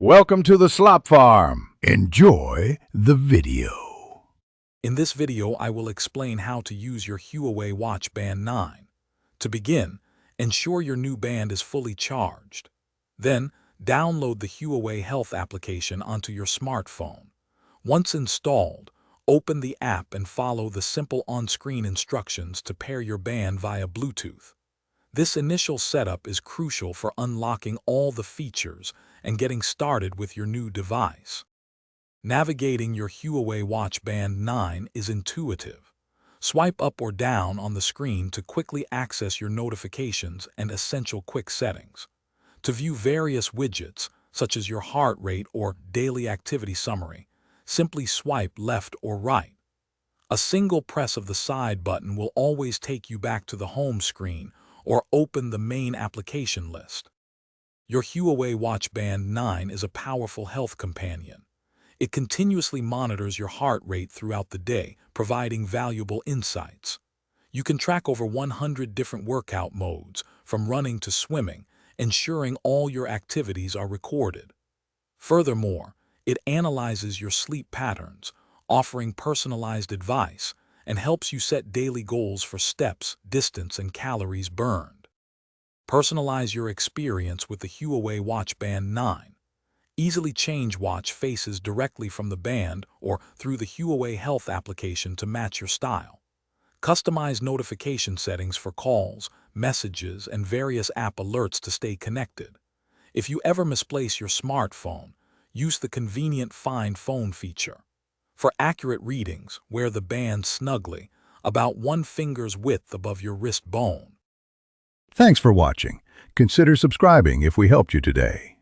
Welcome to the Slop Farm. Enjoy the video. In this video, I will explain how to use your Huawei Watch Band 9. To begin, ensure your new band is fully charged. Then, download the Huawei Health application onto your smartphone. Once installed, open the app and follow the simple on-screen instructions to pair your band via Bluetooth. This initial setup is crucial for unlocking all the features and getting started with your new device. Navigating your Huawei Watch Band 9 is intuitive. Swipe up or down on the screen to quickly access your notifications and essential quick settings. To view various widgets, such as your heart rate or daily activity summary, simply swipe left or right. A single press of the side button will always take you back to the home screen or open the main application list. Your Huawei Watch Band 9 is a powerful health companion. It continuously monitors your heart rate throughout the day, providing valuable insights. You can track over 100 different workout modes, from running to swimming, ensuring all your activities are recorded. Furthermore, it analyzes your sleep patterns, offering personalized advice, and helps you set daily goals for steps, distance, and calories burned. Personalize your experience with the Huawei Watch Band 9. Easily change watch faces directly from the band or through the Huawei Health application to match your style. Customize notification settings for calls, messages, and various app alerts to stay connected. If you ever misplace your smartphone, use the convenient Find Phone feature. For accurate readings, wear the band snugly, about 1 finger's width above your wrist bone. Thanks for watching. Consider subscribing if we helped you today.